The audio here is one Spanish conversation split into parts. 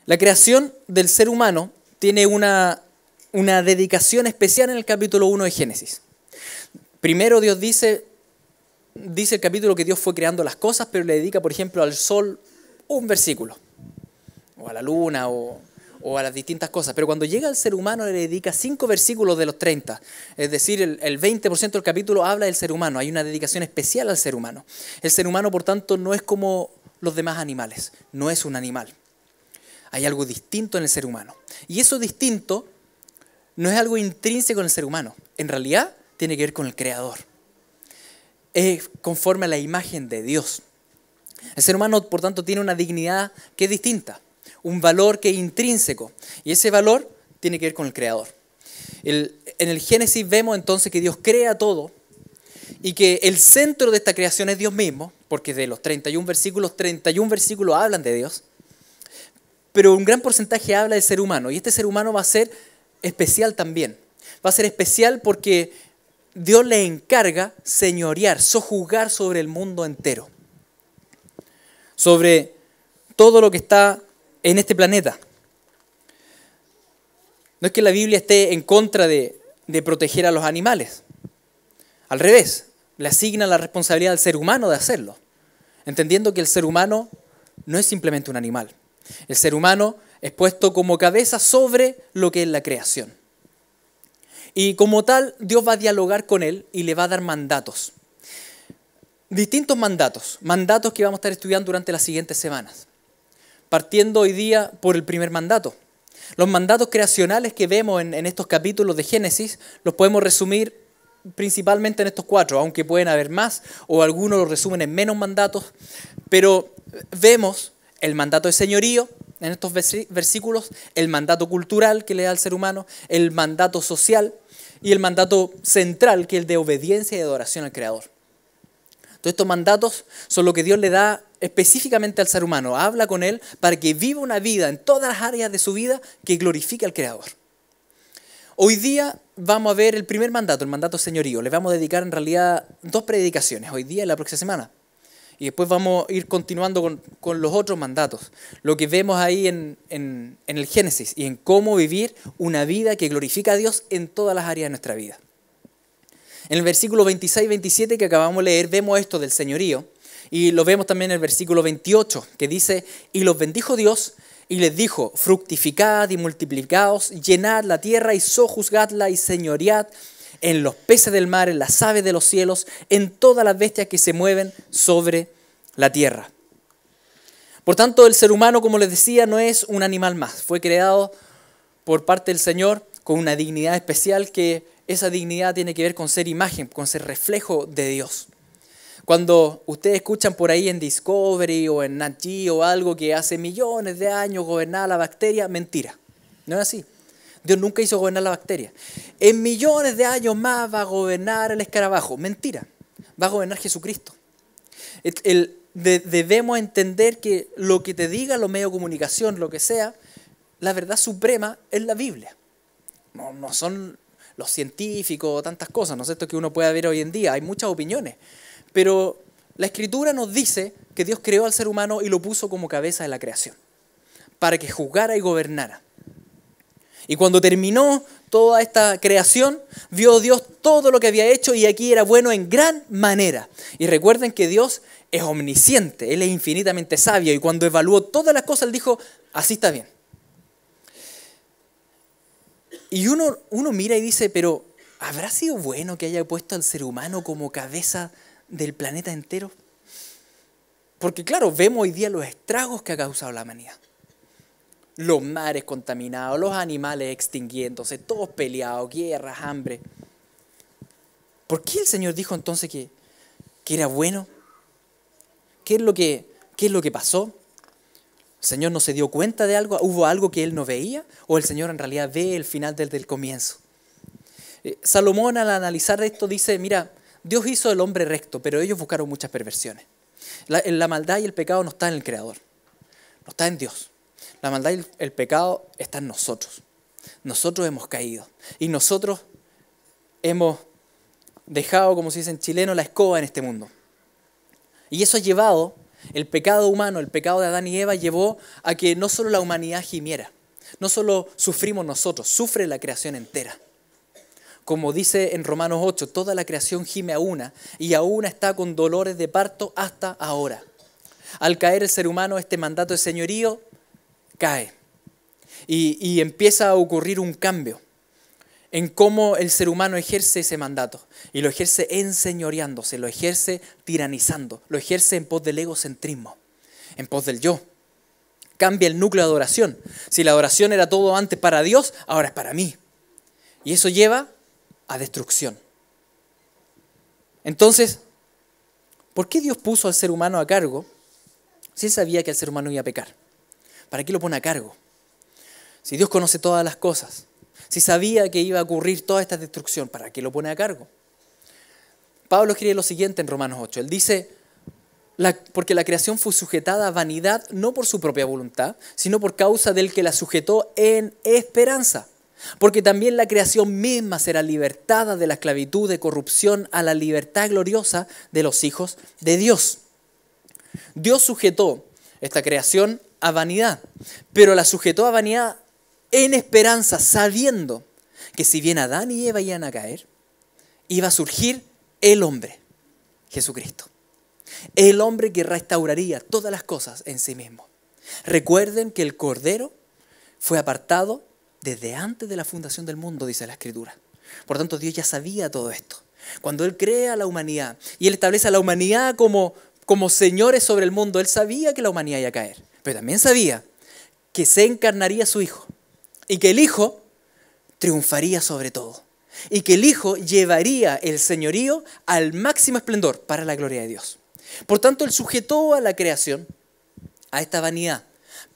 La creación del ser humano tiene una dedicación especial en el capítulo 1 de Génesis. Primero Dios dice el capítulo que Dios fue creando las cosas, pero le dedica, por ejemplo, al sol un versículo, o a la luna, o a las distintas cosas. Pero cuando llega al ser humano le dedica 5 versículos de los 30. Es decir, el 20% del capítulo habla del ser humano. Hay una dedicación especial al ser humano. El ser humano, por tanto, no es como los demás animales. No es un animal. Hay algo distinto en el ser humano. Y eso distinto no es algo intrínseco en el ser humano. En realidad tiene que ver con el Creador. Es conforme a la imagen de Dios. El ser humano, por tanto, tiene una dignidad que es distinta. Un valor que es intrínseco. Y ese valor tiene que ver con el Creador. En el Génesis vemos entonces que Dios crea todo y que el centro de esta creación es Dios mismo, porque de los 31 versículos hablan de Dios. Pero un gran porcentaje habla del ser humano, y este ser humano va a ser especial también. Va a ser especial porque Dios le encarga señorear, sojuzgar sobre el mundo entero, sobre todo lo que está en este planeta. No es que la Biblia esté en contra de proteger a los animales. Al revés, le asigna la responsabilidad al ser humano de hacerlo, entendiendo que el ser humano no es simplemente un animal. El ser humano es puesto como cabeza sobre lo que es la creación. Y como tal, Dios va a dialogar con él y le va a dar mandatos. Distintos mandatos que vamos a estar estudiando durante las siguientes semanas. Partiendo hoy día por el primer mandato. Los mandatos creacionales que vemos en estos capítulos de Génesis los podemos resumir principalmente en estos 4, aunque pueden haber más, o algunos los resumen en menos mandatos, pero vemos el mandato de señorío en estos versículos, el mandato cultural que le da al ser humano, el mandato social y el mandato central, que es el de obediencia y adoración al Creador. Todos estos mandatos son lo que Dios le da específicamente al ser humano. Habla con él para que viva una vida en todas las áreas de su vida que glorifique al Creador. Hoy día vamos a ver el primer mandato, el mandato señorío. Le vamos a dedicar en realidad 2 predicaciones, hoy día y la próxima semana. Y después vamos a ir continuando con los otros mandatos. Lo que vemos ahí en el Génesis y en cómo vivir una vida que glorifica a Dios en todas las áreas de nuestra vida. En el versículo 26-27 que acabamos de leer vemos esto del señorío. Y lo vemos también en el versículo 28 que dice: y los bendijo Dios y les dijo: fructificad y multiplicaos, llenad la tierra y sojuzgadla y señoread en los peces del mar, en las aves de los cielos, en todas las bestias que se mueven sobre la tierra. Por tanto, el ser humano, como les decía, no es un animal más. Fue creado por parte del Señor con una dignidad especial, que esa dignidad tiene que ver con ser imagen, con ser reflejo de Dios. Cuando ustedes escuchan por ahí en Discovery o en Nat Geo o algo que hace millones de años gobernaba la bacteria, mentira. No es así. Dios nunca hizo gobernar la bacteria. En millones de años más va a gobernar el escarabajo. Mentira. Va a gobernar Jesucristo. Debemos entender que lo que te diga los medios de comunicación, lo que sea, la verdad suprema es la Biblia. No son los científicos o tantas cosas, ¿no es esto que uno puede ver hoy en día? Hay muchas opiniones. Pero la Escritura nos dice que Dios creó al ser humano y lo puso como cabeza de la creación, para que juzgara y gobernara. Y cuando terminó toda esta creación, vio Dios todo lo que había hecho y aquí era bueno en gran manera. Y recuerden que Dios es omnisciente, Él es infinitamente sabio, y cuando evaluó todas las cosas, Él dijo: así está bien. Y uno mira y dice: pero ¿habrá sido bueno que haya puesto al ser humano como cabeza del planeta entero? Porque claro, vemos hoy día los estragos que ha causado la humanidad. Los mares contaminados, los animales extinguiéndose, todos peleados, guerras, hambre. ¿Por qué el Señor dijo entonces que era bueno? ¿Qué es lo que pasó? ¿El Señor no se dio cuenta de algo? ¿Hubo algo que Él no veía? ¿O el Señor en realidad ve el final desde el comienzo? Salomón, al analizar esto, dice: mira, Dios hizo el hombre recto, pero ellos buscaron muchas perversiones. La maldad y el pecado no está en el Creador, no está en Dios. La maldad y el pecado están en nosotros. Nosotros hemos caído y nosotros hemos dejado, como se dice en chileno, la escoba en este mundo. Y eso ha llevado el pecado humano, el pecado de Adán y Eva llevó a que no solo la humanidad gimiera, no solo sufrimos nosotros, sufre la creación entera. Como dice en Romanos 8, toda la creación gime a una y a una está con dolores de parto hasta ahora. Al caer el ser humano, este mandato de señorío cae y empieza a ocurrir un cambio en cómo el ser humano ejerce ese mandato. Y lo ejerce enseñoreándose, lo ejerce tiranizando, lo ejerce en pos del egocentrismo, en pos del yo. Cambia el núcleo de adoración. Si la adoración era todo antes para Dios, ahora es para mí. Y eso lleva a destrucción. Entonces, ¿por qué Dios puso al ser humano a cargo si Él sabía que el ser humano iba a pecar? ¿Para qué lo pone a cargo? Si Dios conoce todas las cosas, si sabía que iba a ocurrir toda esta destrucción, ¿para qué lo pone a cargo? Pablo escribe lo siguiente en Romanos 8. Él dice, porque la creación fue sujetada a vanidad no por su propia voluntad, sino por causa del que la sujetó en esperanza. Porque también la creación misma será libertada de la esclavitud de corrupción a la libertad gloriosa de los hijos de Dios. Dios sujetó esta creación a vanidad, pero la sujetó a vanidad en esperanza, sabiendo que si bien Adán y Eva iban a caer, iba a surgir el hombre, Jesucristo. El hombre que restauraría todas las cosas en sí mismo. Recuerden que el Cordero fue apartado desde antes de la fundación del mundo, dice la Escritura. Por tanto, Dios ya sabía todo esto. Cuando Él crea a la humanidad y Él establece a la humanidad como señores sobre el mundo, Él sabía que la humanidad iba a caer. Pero también sabía que se encarnaría su Hijo y que el Hijo triunfaría sobre todo. Y que el Hijo llevaría el señorío al máximo esplendor para la gloria de Dios. Por tanto, Él sujetó a la creación a esta vanidad,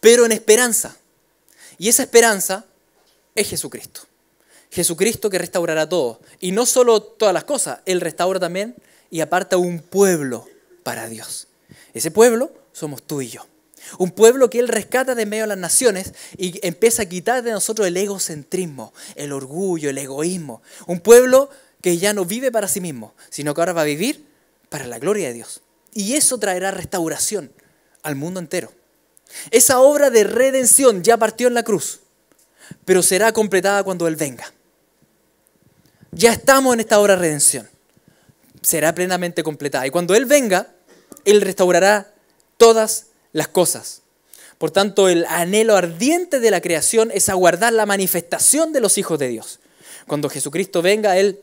pero en esperanza. Y esa esperanza es Jesucristo. Jesucristo que restaurará todo. Y no solo todas las cosas, Él restaura también y aparta un pueblo para Dios. Ese pueblo somos tú y yo. Un pueblo que Él rescata de medio de las naciones y empieza a quitar de nosotros el egocentrismo, el orgullo, el egoísmo. Un pueblo que ya no vive para sí mismo, sino que ahora va a vivir para la gloria de Dios. Y eso traerá restauración al mundo entero. Esa obra de redención ya partió en la cruz, pero será completada cuando Él venga. Ya estamos en esta obra de redención. Será plenamente completada. Y cuando Él venga, Él restaurará todas las cosas. Por tanto, el anhelo ardiente de la creación es aguardar la manifestación de los hijos de Dios. Cuando Jesucristo venga, Él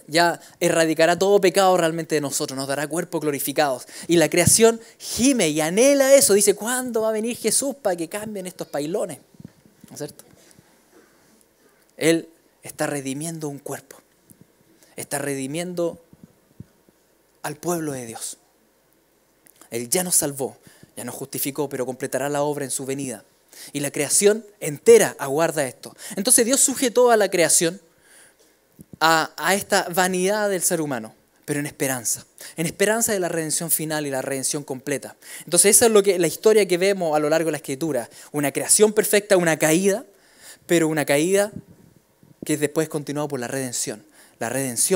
ya erradicará todo pecado realmente de nosotros, nos dará cuerpos glorificados. Y la creación gime y anhela eso. Dice, ¿cuándo va a venir Jesús para que cambien estos pailones? ¿No es cierto? Él está redimiendo un cuerpo. Está redimiendo al pueblo de Dios. Él ya nos salvó, ya nos justificó, pero completará la obra en su venida. Y la creación entera aguarda esto. Entonces Dios sujetó a la creación a esta vanidad del ser humano, pero en esperanza de la redención final y la redención completa. Entonces esa es la historia que vemos a lo largo de la Escritura. Una creación perfecta, una caída, pero una caída que después continuó por la redención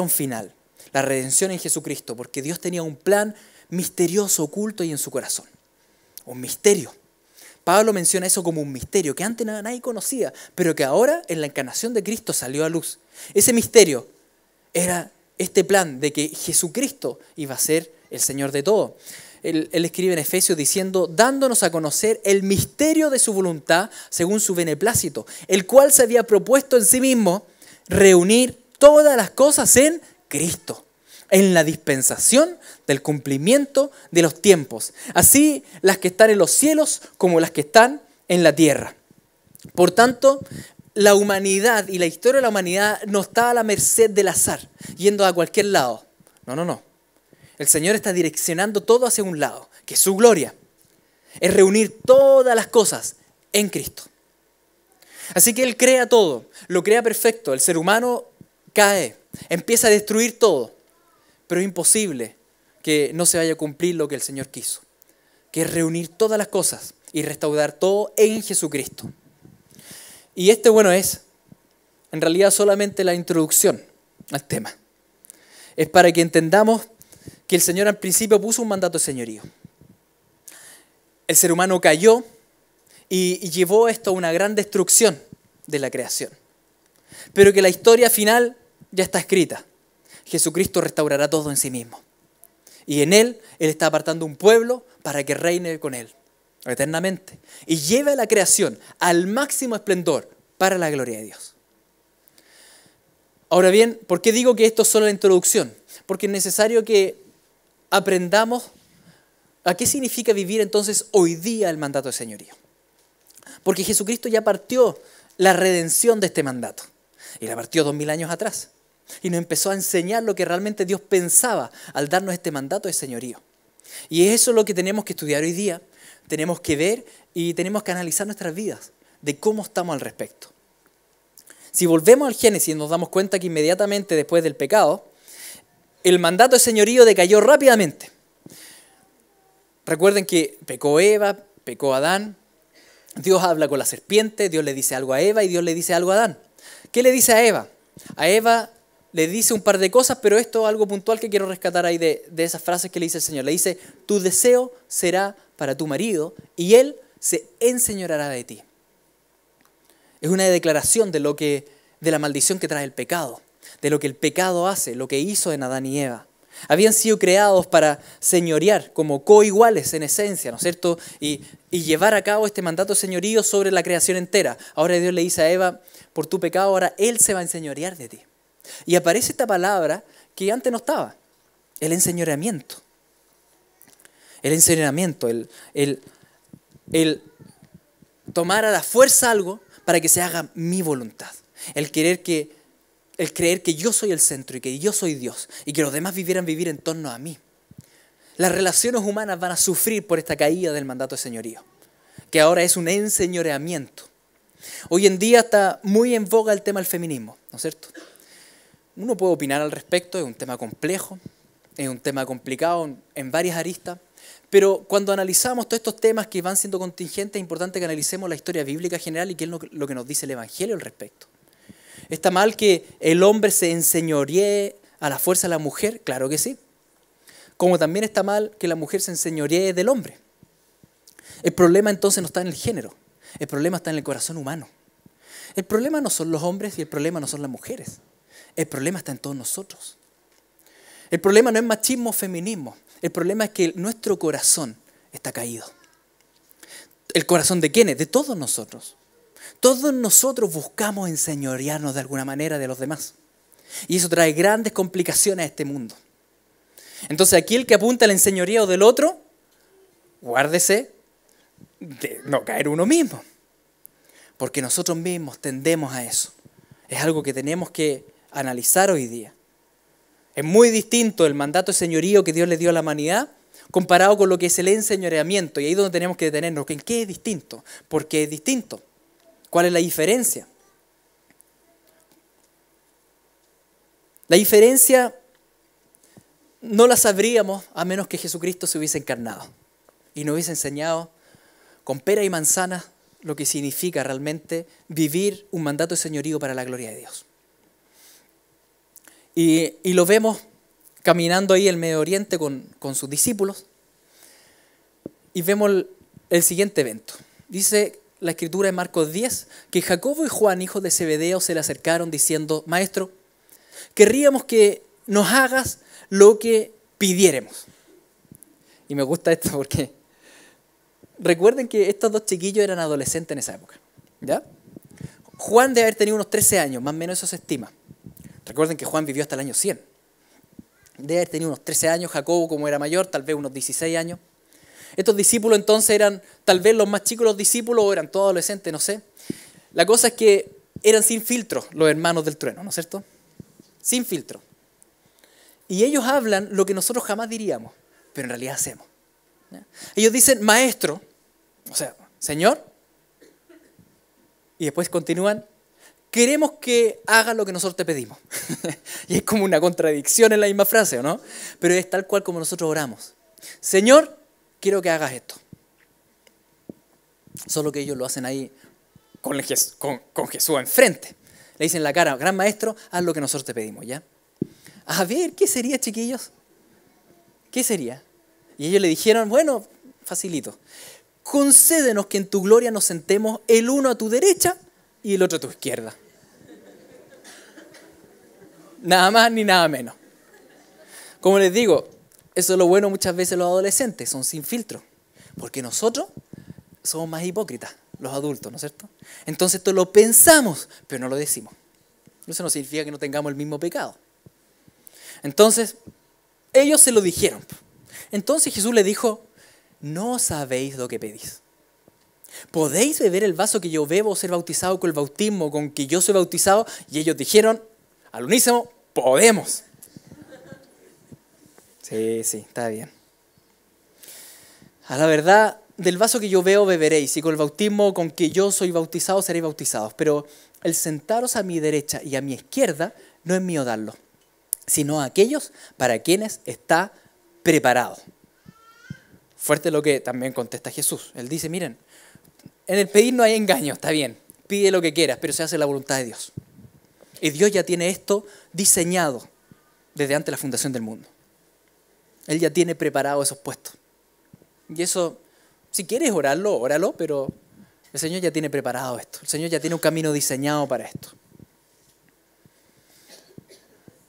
final, la redención en Jesucristo, porque Dios tenía un plan misterioso, oculto y en su corazón. Un misterio. Pablo menciona eso como un misterio que antes nadie conocía, pero que ahora en la encarnación de Cristo salió a luz. Ese misterio era este plan de que Jesucristo iba a ser el Señor de todo. Él escribe en Efesios diciendo, dándonos a conocer el misterio de su voluntad según su beneplácito, el cual se había propuesto en sí mismo reunir todas las cosas en Cristo, en la dispensación del cumplimiento de los tiempos, así las que están en los cielos como las que están en la tierra. Por tanto, la humanidad y la historia de la humanidad no está a la merced del azar, yendo a cualquier lado. No. El Señor está direccionando todo hacia un lado, que es su gloria. Es reunir todas las cosas en Cristo. Así que Él crea todo, lo crea perfecto. El ser humano cae, empieza a destruir todo. Pero es imposible que no se vaya a cumplir lo que el Señor quiso, que es reunir todas las cosas y restaurar todo en Jesucristo. Y es en realidad solamente la introducción al tema. Es para que entendamos que el Señor al principio puso un mandato de señorío. el ser humano cayó y llevó esto a una gran destrucción de la creación. Pero que la historia final ya está escrita. Jesucristo restaurará todo en sí mismo. Y en Él está apartando un pueblo para que reine con Él eternamente. Y lleve a la creación al máximo esplendor para la gloria de Dios. Ahora bien, ¿por qué digo que esto es solo la introducción? Porque es necesario que aprendamos a qué significa vivir entonces hoy día el mandato de señorío. Porque Jesucristo ya partió la redención de este mandato. Y la partió 2000 años atrás. Y nos empezó a enseñar lo que realmente Dios pensaba al darnos este mandato de señorío. Y eso es lo que tenemos que estudiar hoy día. Tenemos que ver y tenemos que analizar nuestras vidas, de cómo estamos al respecto. Si volvemos al Génesis nos damos cuenta que inmediatamente después del pecado, el mandato de señorío decayó rápidamente. Recuerden que pecó Eva, pecó Adán, Dios habla con la serpiente, Dios le dice algo a Eva y Dios le dice algo a Adán. ¿Qué le dice a Eva? A Eva le dice un par de cosas, pero esto es algo puntual que quiero rescatar ahí de esas frases que le dice el Señor. Le dice, tu deseo será para tu marido y él se enseñoreará de ti. Es una declaración de la maldición que trae el pecado, de lo que el pecado hace, lo que hizo en Adán y Eva. Habían sido creados para señorear como coiguales en esencia, ¿no es cierto? Y llevar a cabo este mandato de señorío sobre la creación entera. Ahora Dios le dice a Eva, por tu pecado ahora Él se va a enseñorear de ti. Y aparece esta palabra que antes no estaba, el enseñoreamiento. El enseñoreamiento, el tomar a la fuerza algo para que se haga mi voluntad. El creer que yo soy el centro y que yo soy Dios y que los demás vivieran vivir en torno a mí. Las relaciones humanas van a sufrir por esta caída del mandato de señorío, que ahora es un enseñoreamiento. Hoy en día está muy en boga el tema del feminismo, ¿no es cierto? Uno puede opinar al respecto, es un tema complejo, es un tema complicado en varias aristas, pero cuando analizamos todos estos temas que van siendo contingentes, es importante que analicemos la historia bíblica general y qué es lo que nos dice el Evangelio al respecto. ¿Está mal que el hombre se enseñoree a la fuerza de la mujer? Claro que sí. Como también está mal que la mujer se enseñoree del hombre. El problema entonces no está en el género, el problema está en el corazón humano. El problema no son los hombres y el problema no son las mujeres. El problema está en todos nosotros. El problema no es machismo o feminismo. El problema es que nuestro corazón está caído. ¿El corazón de quiénes? De todos nosotros. Todos nosotros buscamos enseñorearnos de alguna manera de los demás. Y eso trae grandes complicaciones a este mundo. Entonces aquí el que apunta al enseñoreado del otro, guárdese de no caer uno mismo. Porque nosotros mismos tendemos a eso. Es algo que tenemos que analizar hoy día. Es muy distinto el mandato de señorío que Dios le dio a la humanidad comparado con lo que es el enseñoreamiento. Y ahí es donde tenemos que detenernos. ¿En qué es distinto? ¿Por qué es distinto? ¿Cuál es la diferencia? La diferencia no la sabríamos a menos que Jesucristo se hubiese encarnado y nos hubiese enseñado con pera y manzana lo que significa realmente vivir un mandato de señorío para la gloria de Dios. Y lo vemos caminando ahí en el Medio Oriente con sus discípulos y vemos el siguiente evento. Dice la escritura en Marcos 10 que Jacobo y Juan, hijos de Zebedeo, se le acercaron diciendo, Maestro, querríamos que nos hagas lo que pidiéremos. Y me gusta esto porque recuerden que estos dos chiquillos eran adolescentes en esa época, ¿ya? Juan debe haber tenido unos 13 años, más o menos eso se estima. Recuerden que Juan vivió hasta el año 100. Debe haber tenido unos 13 años, Jacobo como era mayor, tal vez unos 16 años. Estos discípulos entonces eran tal vez los más chicos los discípulos o eran todos adolescentes, no sé. La cosa es que eran sin filtro los hermanos del trueno, ¿no es cierto? Sin filtro. Y ellos hablan lo que nosotros jamás diríamos, pero en realidad hacemos. ¿Ya? Ellos dicen, Maestro, o sea, Señor, y después continúan, queremos que hagas lo que nosotros te pedimos. Y es como una contradicción en la misma frase, ¿o no? Pero es tal cual como nosotros oramos. Señor, quiero que hagas esto. Solo que ellos lo hacen ahí con Jesús enfrente. Le dicen en la cara, gran maestro, haz lo que nosotros te pedimos, ¿ya? A ver, ¿qué sería, chiquillos? ¿Qué sería? Y ellos le dijeron, bueno, facilito. concédenos que en tu gloria nos sentemos el uno a tu derecha y el otro a tu izquierda. Nada más ni nada menos. Como les digo, eso es lo bueno muchas veces los adolescentes, son sin filtro. Porque nosotros somos más hipócritas, los adultos, ¿no es cierto? Entonces esto lo pensamos, pero no lo decimos. Eso no significa que no tengamos el mismo pecado. Entonces, ellos se lo dijeron. Entonces Jesús le dijo, no sabéis lo que pedís. ¿Podéis beber el vaso que yo bebo o ser bautizado con el bautismo con que yo soy bautizado? Y ellos dijeron, al unísono, podemos. Sí, está bien. A la verdad, del vaso que yo veo beberéis, y con el bautismo con que yo soy bautizado seréis bautizados. Pero el sentaros a mi derecha y a mi izquierda no es mío darlo, sino a aquellos para quienes está preparado. Fuerte lo que también contesta Jesús. Él dice, miren, en el pedir no hay engaño, está bien, pide lo que quieras, pero se hace la voluntad de Dios. Y Dios ya tiene esto diseñado desde antes de la fundación del mundo. Él ya tiene preparado esos puestos. Y eso, si quieres orarlo, óralo, pero el Señor ya tiene preparado esto. El Señor ya tiene un camino diseñado para esto.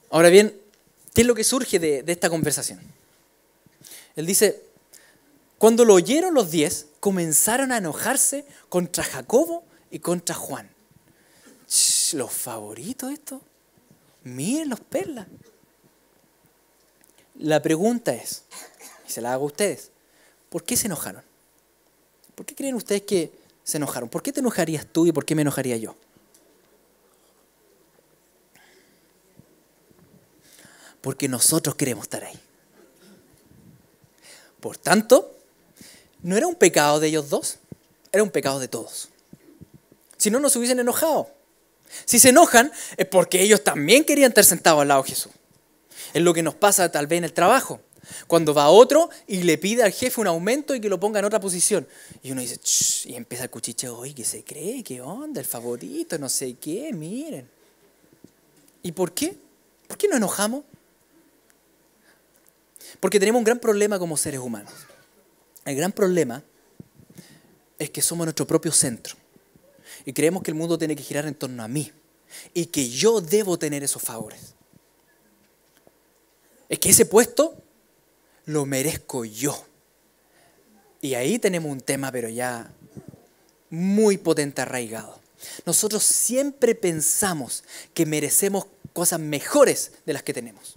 Ahora bien, ¿qué es lo que surge de esta conversación? Él dice, cuando lo oyeron los 10, comenzaron a enojarse contra Jacobo y contra Juan. Los favoritos estos, miren los perlas. La pregunta es, y se la hago a ustedes, ¿por qué se enojaron? ¿Por qué creen ustedes que se enojaron? ¿Por qué te enojarías tú y por qué me enojaría yo? Porque nosotros queremos estar ahí. Por tanto, no era un pecado de ellos dos, era un pecado de todos. Si no, no se hubiesen enojado. Si se enojan es porque ellos también querían estar sentados al lado de Jesús. Es lo que nos pasa tal vez en el trabajo. Cuando va otro y le pide al jefe un aumento y que lo ponga en otra posición. Y uno dice, y empieza el cuchicheo, oye, ¿qué se cree? ¿Qué onda? El favorito, no sé qué, miren. ¿Y por qué? ¿Por qué nos enojamos? Porque tenemos un gran problema como seres humanos. El gran problema es que somos nuestro propio centro. Y creemos que el mundo tiene que girar en torno a mí. Y que yo debo tener esos favores. Es que ese puesto lo merezco yo. Y ahí tenemos un tema, pero ya muy potente, arraigado. Nosotros siempre pensamos que merecemos cosas mejores de las que tenemos.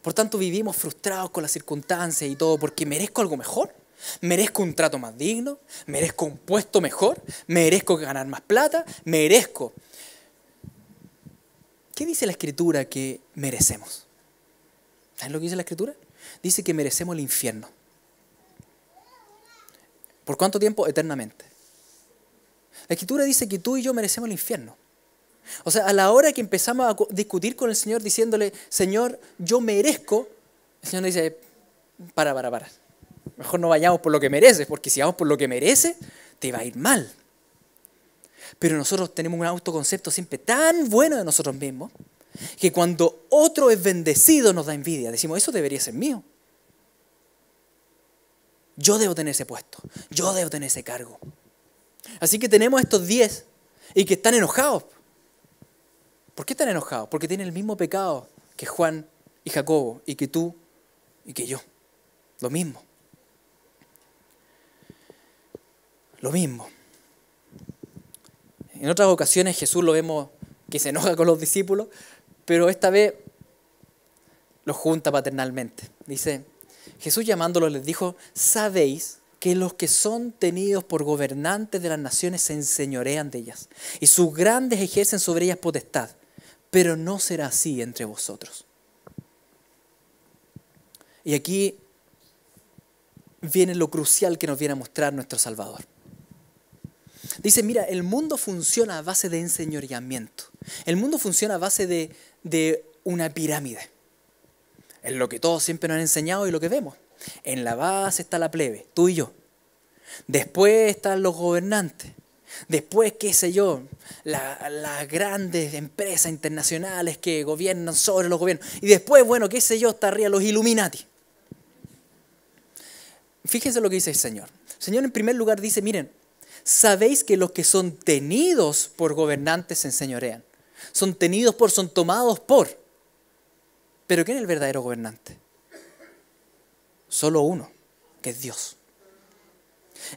Por tanto, vivimos frustrados con las circunstancias y todo porque merezco algo mejor. Merezco un trato más digno, merezco un puesto mejor, merezco ganar más plata, merezco. ¿Qué dice la Escritura que merecemos? ¿Saben lo que dice la Escritura? Dice que merecemos el infierno. ¿Por cuánto tiempo? Eternamente. La Escritura dice que tú y yo merecemos el infierno. O sea, a la hora que empezamos a discutir con el Señor diciéndole, Señor, yo merezco, el Señor nos dice, para. Mejor no vayamos por lo que mereces, porque si vamos por lo que mereces, te va a ir mal. Pero nosotros tenemos un autoconcepto siempre tan bueno de nosotros mismos, que cuando otro es bendecido nos da envidia. Decimos, eso debería ser mío. Yo debo tener ese puesto. Yo debo tener ese cargo. Así que tenemos estos 10 y que están enojados. ¿Por qué están enojados? Porque tienen el mismo pecado que Juan y Jacobo y que tú y que yo. Lo mismo. Lo mismo. En otras ocasiones Jesús lo vemos que se enoja con los discípulos, pero esta vez los junta paternalmente. Dice, Jesús llamándolos les dijo, sabéis que los que son tenidos por gobernantes de las naciones se enseñorean de ellas, y sus grandes ejercen sobre ellas potestad, pero no será así entre vosotros. Y aquí viene lo crucial que nos viene a mostrar nuestro Salvador. Dice, mira, el mundo funciona a base de enseñoreamiento. El mundo funciona a base de una pirámide. Es lo que todos siempre nos han enseñado y lo que vemos. En la base está la plebe, tú y yo. Después están los gobernantes. Después, qué sé yo, las grandes empresas internacionales que gobiernan sobre los gobiernos. Y después, bueno, qué sé yo, está arriba los Illuminati. Fíjense lo que dice el Señor. El Señor en primer lugar dice, miren, sabéis que los que son tenidos por gobernantes se enseñorean. Son tenidos por, son tomados por. Pero ¿quién es el verdadero gobernante? Solo uno, que es Dios.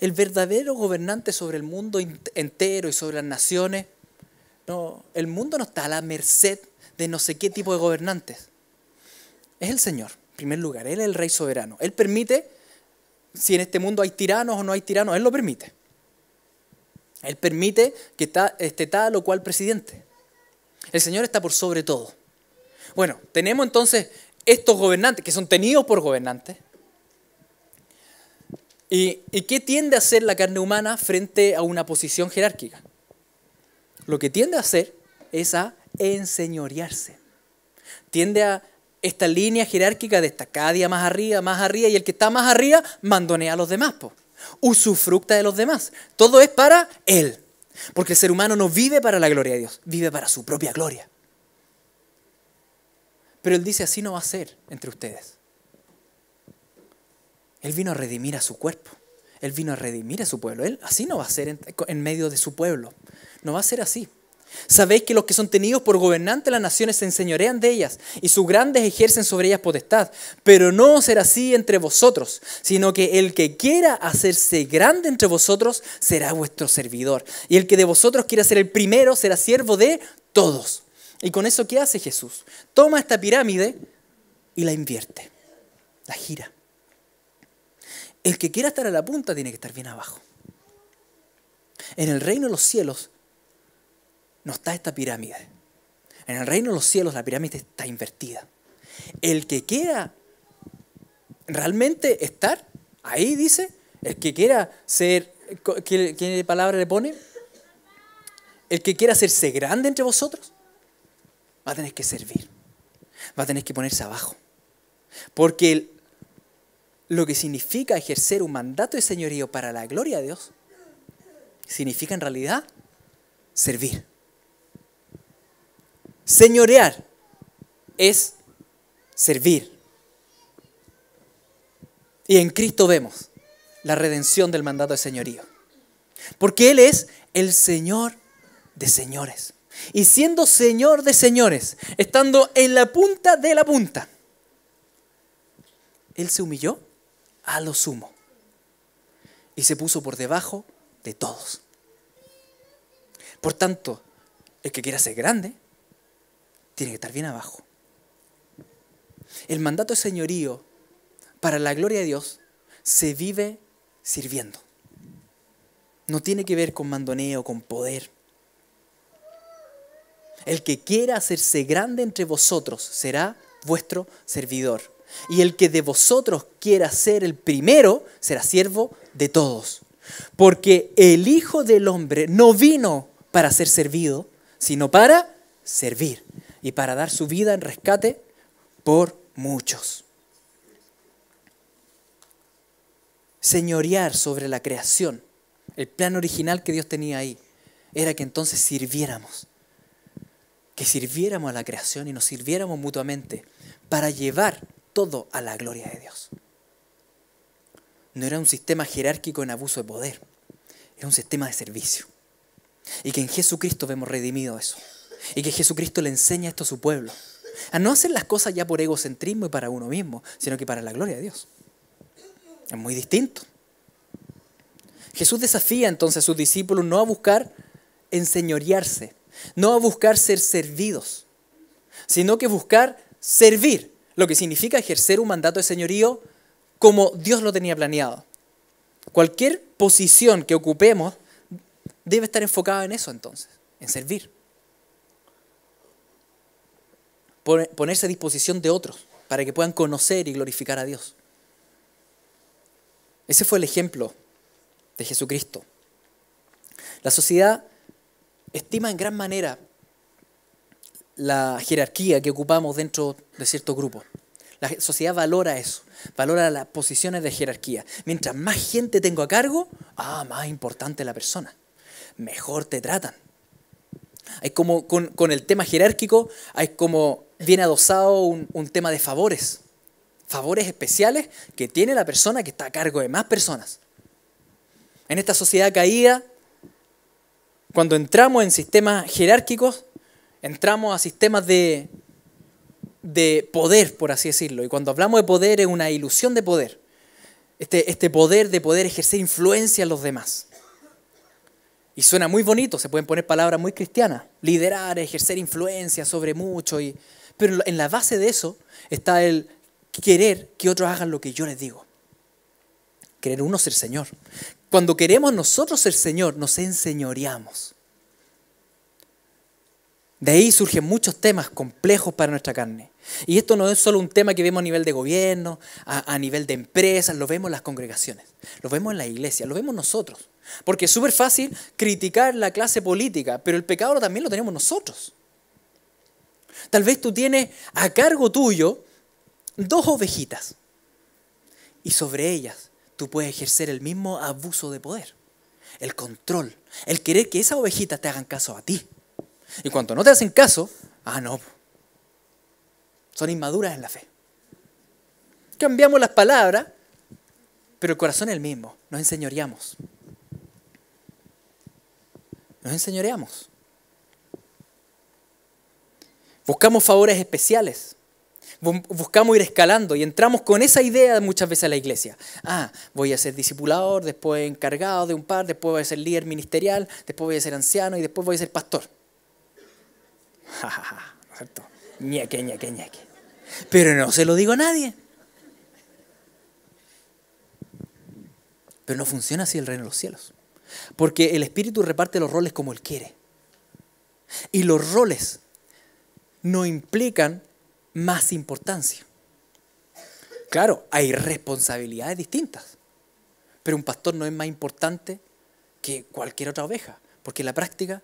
El verdadero gobernante sobre el mundo entero y sobre las naciones, no, el mundo no está a la merced de no sé qué tipo de gobernantes. Es el Señor, en primer lugar. Él es el Rey soberano. Él permite, si en este mundo hay tiranos o no hay tiranos, Él lo permite. Él permite que esté tal o cual presidente. El Señor está por sobre todo. Bueno, tenemos entonces estos gobernantes que son tenidos por gobernantes. ¿Y qué tiende a hacer la carne humana frente a una posición jerárquica? Lo que tiende a hacer es a enseñorearse. Tiende a esta línea jerárquica de estar cada día más arriba, y el que está más arriba mandonea a los demás, usufructa de los demás. Todo es para él. Porque el ser humano no vive para la gloria de Dios, vive para su propia gloria. Pero Él dice, así no va a ser entre ustedes. Él vino a redimir a su cuerpo. Él vino a redimir a su pueblo. Él así no va a ser en medio de su pueblo. No va a ser así. Sabéis que los que son tenidos por gobernantes las naciones se enseñorean de ellas y sus grandes ejercen sobre ellas potestad. Pero no será así entre vosotros, sino que el que quiera hacerse grande entre vosotros será vuestro servidor. Y el que de vosotros quiera ser el primero será siervo de todos. ¿Y con eso qué hace Jesús? Toma esta pirámide y la invierte, la gira. El que quiera estar a la punta tiene que estar bien abajo. En el reino de los cielos no está esta pirámide. En el reino de los cielos la pirámide está invertida. El que quiera realmente estar, ahí dice, el que quiera ser, ¿qué palabra le pone? El que quiera hacerse grande entre vosotros, va a tener que servir. Va a tener que ponerse abajo. Porque lo que significa ejercer un mandato de señorío para la gloria de Dios, significa en realidad servir. Señorear es servir. Y en Cristo vemos la redención del mandato de señorío. Porque Él es el Señor de señores. Y siendo Señor de señores, estando en la punta de la punta, Él se humilló a lo sumo y se puso por debajo de todos. Por tanto, el que quiera ser grande tiene que estar bien abajo. El mandato de señorío para la gloria de Dios se vive sirviendo. No tiene que ver con mandoneo, con poder. El que quiera hacerse grande entre vosotros será vuestro servidor. Y el que de vosotros quiera ser el primero será siervo de todos. Porque el Hijo del Hombre no vino para ser servido, sino para servir y para dar su vida en rescate por muchos. Señorear sobre la creación, el plan original que Dios tenía ahí, era que entonces sirviéramos. Que sirviéramos a la creación y nos sirviéramos mutuamente para llevar todo a la gloria de Dios. No era un sistema jerárquico en abuso de poder, era un sistema de servicio. Y que en Jesucristo vemos redimido eso. Y que Jesucristo le enseña esto a su pueblo. A no hacer las cosas ya por egocentrismo y para uno mismo, sino que para la gloria de Dios. Es muy distinto. Jesús desafía entonces a sus discípulos no a buscar enseñorearse, no a buscar ser servidos, sino que buscar servir, lo que significa ejercer un mandato de señorío como Dios lo tenía planeado. Cualquier posición que ocupemos debe estar enfocada en eso entonces, en servir. Ponerse a disposición de otros para que puedan conocer y glorificar a Dios. Ese fue el ejemplo de Jesucristo. La sociedad estima en gran manera la jerarquía que ocupamos dentro de ciertos grupos. La sociedad valora eso, valora las posiciones de jerarquía. Mientras más gente tengo a cargo, más importante la persona. Mejor te tratan. Hay como con el tema jerárquico, hay como bien adosado un tema de favores. favores especiales que tiene la persona que está a cargo de más personas. En esta sociedad caída, cuando entramos en sistemas jerárquicos, entramos a sistemas de poder, por así decirlo. Y cuando hablamos de poder, es una ilusión de poder. Este poder de poder ejercer influencia en los demás. Y suena muy bonito, se pueden poner palabras muy cristianas. Liderar, ejercer influencia sobre mucho. Pero en la base de eso está el querer que otros hagan lo que yo les digo. Querer uno ser Señor. Cuando queremos nosotros ser Señor, nos enseñoreamos. De ahí surgen muchos temas complejos para nuestra carne. Y esto no es solo un tema que vemos a nivel de gobierno, a nivel de empresas, lo vemos en las congregaciones, lo vemos en la iglesia, lo vemos nosotros. Porque es súper fácil criticar la clase política, pero el pecado también lo tenemos nosotros. Tal vez tú tienes a cargo tuyo 2 ovejitas y sobre ellas tú puedes ejercer el mismo abuso de poder, el control, el querer que esas ovejitas te hagan caso a ti. Y cuando no te hacen caso, no, son inmaduras en la fe. Cambiamos las palabras, pero el corazón es el mismo, nos enseñoreamos. Nos enseñoreamos. Buscamos favores especiales. Buscamos ir escalando y entramos con esa idea muchas veces a la iglesia. Voy a ser discipulador, después encargado de un par, después voy a ser líder ministerial, después voy a ser anciano y después voy a ser pastor. ¿No es cierto? Ñeque, ñeque, ñeque. Pero no se lo digo a nadie. Pero no funciona así el reino de los cielos. Porque el Espíritu reparte los roles como Él quiere. Y los roles no implican más importancia. Claro, hay responsabilidades distintas. Pero un pastor no es más importante que cualquier otra oveja. Porque en la práctica,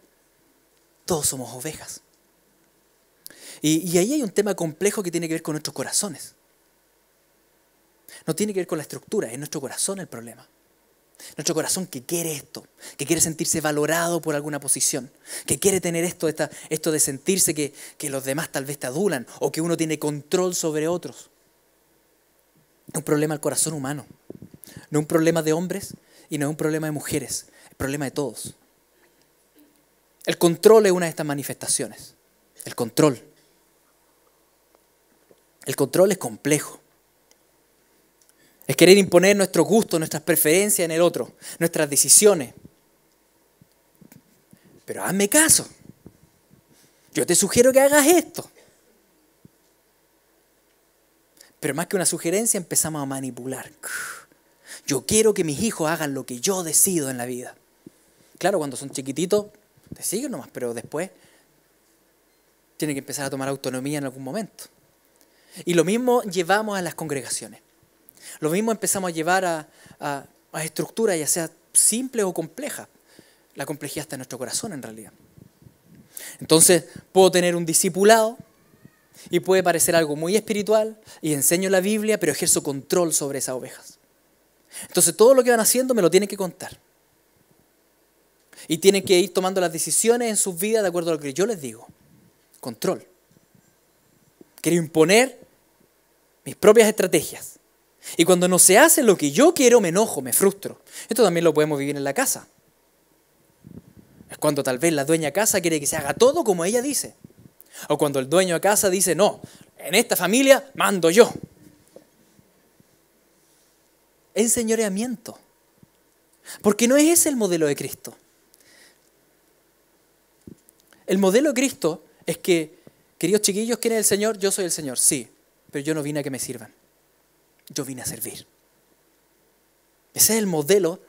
todos somos ovejas. Y ahí hay un tema complejo que tiene que ver con nuestros corazones. No tiene que ver con la estructura, es nuestro corazón el problema. Nuestro corazón que quiere esto, que quiere sentirse valorado por alguna posición, que quiere tener esto de sentirse que los demás tal vez te adulan o que uno tiene control sobre otros. Es un problema del corazón humano, no es un problema de hombres y no es un problema de mujeres, es un problema de todos. El control es una de estas manifestaciones, el control. El control es complejo. Es querer imponer nuestros gustos, nuestras preferencias en el otro, nuestras decisiones. Pero hazme caso. Yo te sugiero que hagas esto. Pero más que una sugerencia empezamos a manipular. Yo quiero que mis hijos hagan lo que yo decido en la vida. Claro, cuando son chiquititos, te siguen nomás, pero después tienen que empezar a tomar autonomía en algún momento. Y lo mismo llevamos a las congregaciones. Lo mismo empezamos a llevar a estructuras, ya sea simples o complejas. La complejidad está en nuestro corazón, en realidad. Entonces, puedo tener un discipulado y puede parecer algo muy espiritual y enseño la Biblia, pero ejerzo control sobre esas ovejas. Entonces, todo lo que van haciendo me lo tienen que contar. Y tienen que ir tomando las decisiones en sus vidas de acuerdo a lo que yo les digo. Control. Quiero imponer mis propias estrategias. Y cuando no se hace lo que yo quiero, me enojo, me frustro. Esto también lo podemos vivir en la casa. Es cuando tal vez la dueña de casa quiere que se haga todo como ella dice. O cuando el dueño de casa dice, no, en esta familia mando yo. Enseñoreamiento. Porque no es ese el modelo de Cristo. El modelo de Cristo es que, queridos chiquillos, ¿quién es el Señor? Yo soy el Señor, sí, pero yo no vine a que me sirvan. Yo vine a servir. Ese es el modelo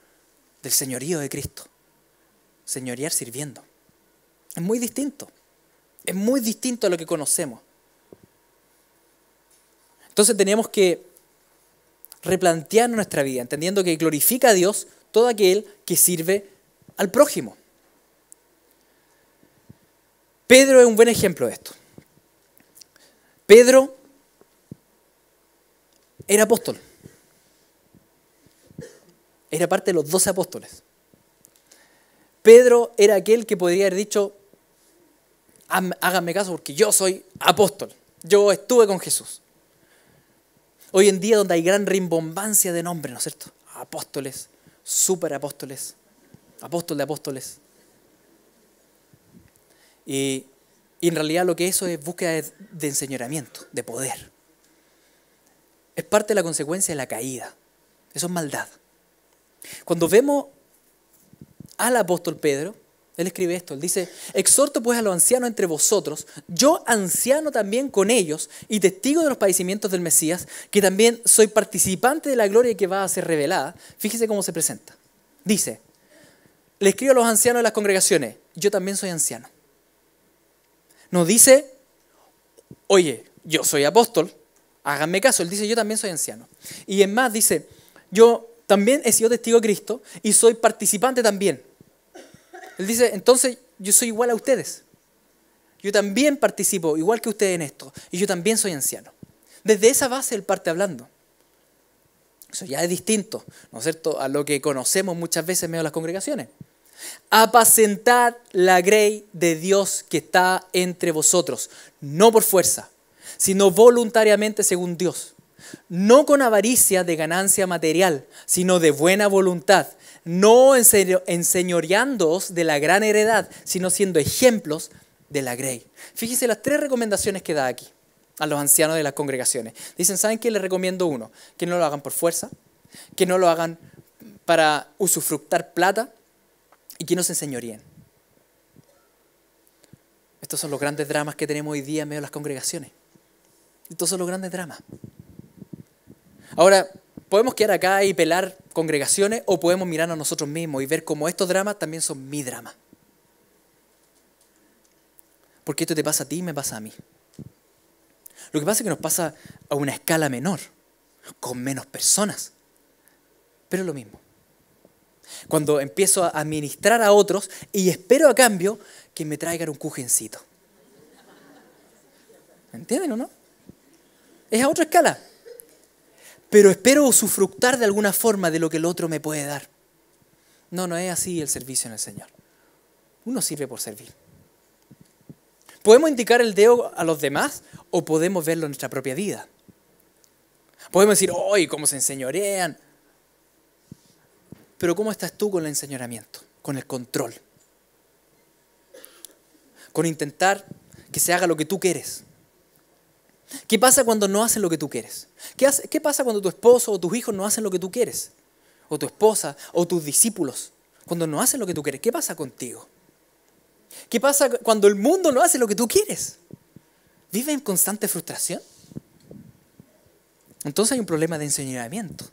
del señorío de Cristo. Señorear sirviendo. Es muy distinto. Es muy distinto a lo que conocemos. Entonces tenemos que replantear nuestra vida, entendiendo que glorifica a Dios todo aquel que sirve al prójimo. Pedro es un buen ejemplo de esto. Pedro era apóstol. Era parte de los 12 apóstoles. Pedro era aquel que podría haber dicho, háganme caso porque yo soy apóstol. Yo estuve con Jesús. Hoy en día donde hay gran rimbombancia de nombres, ¿no es cierto? Apóstoles, superapóstoles, apóstol de apóstoles. Y en realidad lo que eso es búsqueda de enseñoramiento, de poder. Es parte de la consecuencia de la caída. Eso es maldad. Cuando vemos al apóstol Pedro, él escribe esto, él dice: exhorto pues a los ancianos entre vosotros, yo anciano también con ellos y testigo de los padecimientos del Mesías, que también soy participante de la gloria que va a ser revelada. Fíjese cómo se presenta. Dice, le escribo a los ancianos de las congregaciones, yo también soy anciano. No dice, oye, yo soy apóstol, háganme caso. Él dice, yo también soy anciano. Y en más dice, yo también he sido testigo de Cristo y soy participante también. Él dice, entonces yo soy igual a ustedes. Yo también participo igual que ustedes en esto. Y yo también soy anciano. Desde esa base él parte hablando. Eso ya es distinto, ¿no es cierto?, a lo que conocemos muchas veces en medio de las congregaciones. Apacentad la grey de Dios que está entre vosotros, no por fuerza, sino voluntariamente según Dios, no con avaricia de ganancia material, sino de buena voluntad, no enseñoreándoos de la gran heredad, sino siendo ejemplos de la grey. Fíjense las 3 recomendaciones que da aquí a los ancianos de las congregaciones. Dicen, ¿saben qué? Les recomiendo uno, que no lo hagan por fuerza, que no lo hagan para usufructar plata, y que no se enseñoreen. Estos son los grandes dramas que tenemos hoy día en medio de las congregaciones. Estos son los grandes dramas. Ahora, podemos quedar acá y pelar congregaciones o podemos mirarnos a nosotros mismos y ver cómo estos dramas también son mi drama. Porque esto te pasa a ti y me pasa a mí. Lo que pasa es que nos pasa a una escala menor, con menos personas, pero es lo mismo. Cuando empiezo a administrar a otros y espero a cambio que me traigan un cujencito. ¿Me entienden o no? Es a otra escala. Pero espero usufructar de alguna forma de lo que el otro me puede dar. No, no es así el servicio en el Señor. Uno sirve por servir. ¿Podemos indicar el dedo a los demás o podemos verlo en nuestra propia vida? Podemos decir, ¡ay, cómo se enseñorean! Pero ¿cómo estás tú con el enseñoramiento? Con el control. Con intentar que se haga lo que tú quieres. ¿Qué pasa cuando no hacen lo que tú quieres? ¿Qué pasa cuando tu esposo o tus hijos no hacen lo que tú quieres? O tu esposa o tus discípulos. Cuando no hacen lo que tú quieres, ¿qué pasa contigo? ¿Qué pasa cuando el mundo no hace lo que tú quieres? ¿Vive en constante frustración? Entonces hay un problema de enseñoramiento.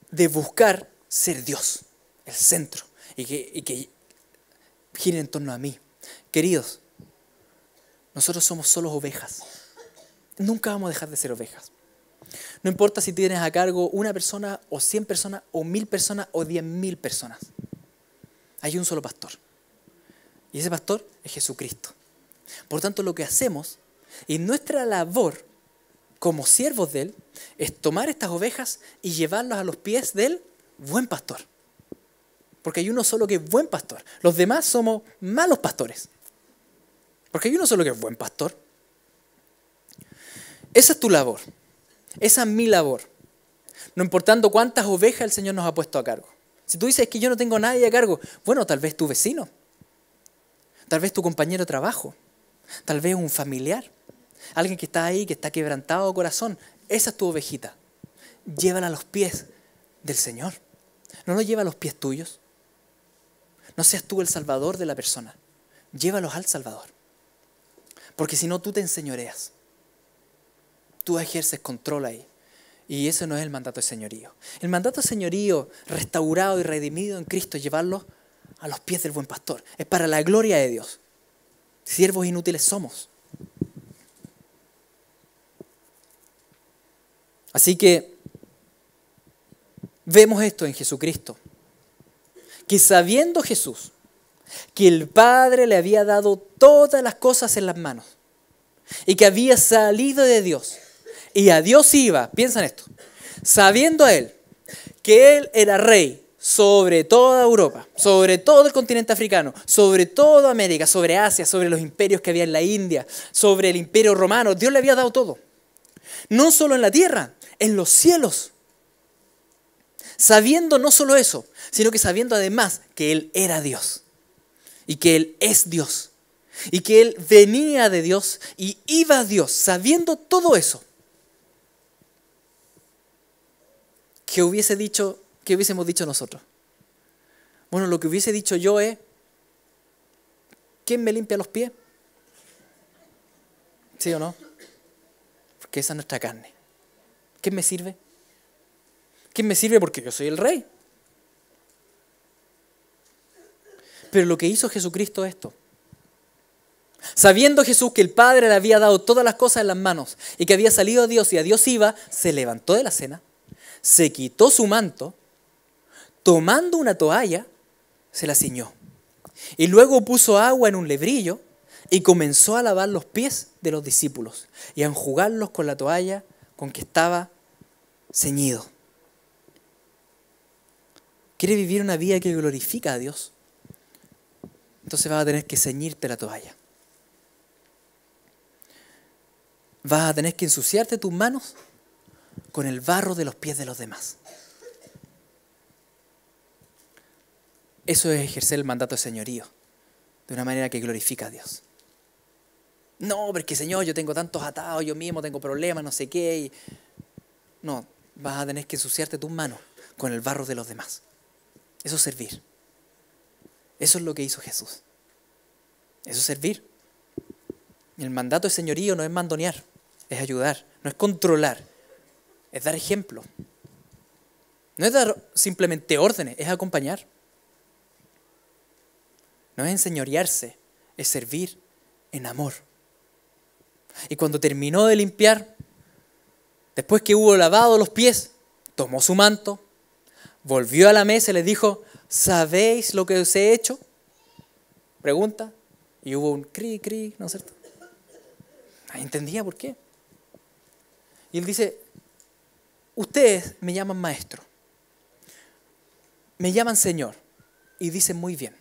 De buscar ser Dios, el centro, y que gire en torno a mí. Queridos, nosotros somos solo ovejas. Nunca vamos a dejar de ser ovejas. No importa si tienes a cargo una persona, o 100 personas, o 1000 personas, o 10.000 personas. Hay un solo pastor. Y ese pastor es Jesucristo. Por tanto, lo que hacemos, y nuestra labor como siervos de Él, es tomar estas ovejas y llevarlas a los pies del buen pastor. Porque hay uno solo que es buen pastor. Los demás somos malos pastores. Porque hay uno solo que es buen pastor. Esa es tu labor. Esa es mi labor. No importando cuántas ovejas el Señor nos ha puesto a cargo. Si tú dices que yo no tengo a nadie a cargo, bueno, tal vez tu vecino. Tal vez tu compañero de trabajo. Tal vez un familiar. Alguien que está ahí, que está quebrantado de corazón. Esa es tu ovejita. Llévala a los pies del Señor. No lo lleva a los pies tuyos. No seas tú el salvador de la persona. Llévalos al Salvador. Porque si no, tú te enseñoreas. Tú ejerces control ahí. Y eso no es el mandato de señorío. El mandato de señorío, restaurado y redimido en Cristo, es llevarlos a los pies del buen pastor. Es para la gloria de Dios. Siervos inútiles somos. Así que vemos esto en Jesucristo. Que sabiendo Jesús que el Padre le había dado todas las cosas en las manos y que había salido de Dios y a Dios iba, piensa en esto, sabiendo Él que Él era rey sobre toda Europa, sobre todo el continente africano, sobre toda América, sobre Asia, sobre los imperios que había en la India, sobre el imperio romano, Dios le había dado todo. No solo en la tierra, en los cielos. Sabiendo no solo eso, sino que sabiendo además que Él era Dios. Y que Él es Dios. Y que Él venía de Dios y iba a Dios. Sabiendo todo eso. ¿Qué hubiésemos dicho nosotros? Bueno, lo que hubiese dicho yo es, ¿quién me limpia los pies? ¿Sí o no? Porque esa es nuestra carne. ¿Quién me sirve? ¿Quién me sirve? Porque yo soy el rey. Pero lo que hizo Jesucristo es esto. Sabiendo Jesús que el Padre le había dado todas las cosas en las manos y que había salido a Dios y a Dios iba, se levantó de la cena, se quitó su manto, tomando una toalla, se la ciñó. Y luego puso agua en un lebrillo y comenzó a lavar los pies de los discípulos y a enjugarlos con la toalla con que estaba ceñido. ¿Quieres vivir una vida que glorifica a Dios? Entonces vas a tener que ceñirte la toalla. Vas a tener que ensuciarte tus manos con el barro de los pies de los demás. Eso es ejercer el mandato de señorío de una manera que glorifica a Dios. No, porque Señor, yo tengo tantos atados, yo mismo tengo problemas, no sé qué. No, vas a tener que ensuciarte tus manos con el barro de los demás. Eso es servir. Eso es lo que hizo Jesús. Eso es servir. El mandato de señorío no es mandonear, es ayudar, no es controlar, es dar ejemplo. No es dar simplemente órdenes, es acompañar. No es enseñorearse, es servir en amor. Y cuando terminó de limpiar, después que hubo lavado los pies, tomó su manto, volvió a la mesa y les dijo, ¿sabéis lo que os he hecho? Pregunta. Y hubo un cri, cri, ¿no es cierto? Nadie entendía por qué. Y él dice, ustedes me llaman maestro, me llaman Señor, y dicen muy bien,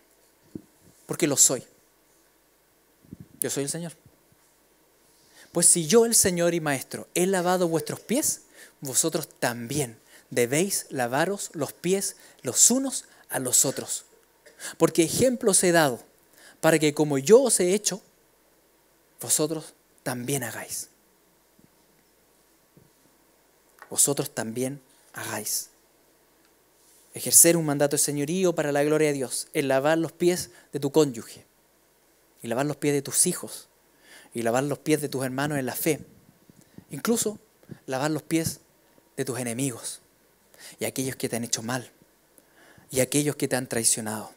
porque lo soy. Yo soy el Señor. Pues si yo, el Señor y Maestro, he lavado vuestros pies, vosotros también debéis lavaros los pies los unos a los otros. Porque ejemplo os he dado, para que como yo os he hecho, vosotros también hagáis. Vosotros también hagáis. Ejercer un mandato de señorío para la gloria de Dios es lavar los pies de tu cónyuge, y lavar los pies de tus hijos, y lavar los pies de tus hermanos en la fe. Incluso lavar los pies de tus enemigos, y aquellos que te han hecho mal, y aquellos que te han traicionado.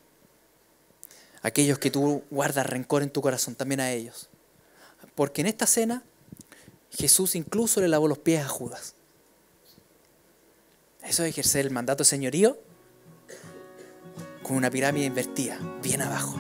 Aquellos que tú guardas rencor en tu corazón, también a ellos. Porque en esta cena, Jesús incluso le lavó los pies a Judas. Eso es ejercer el mandato de señorío con una pirámide invertida, bien abajo.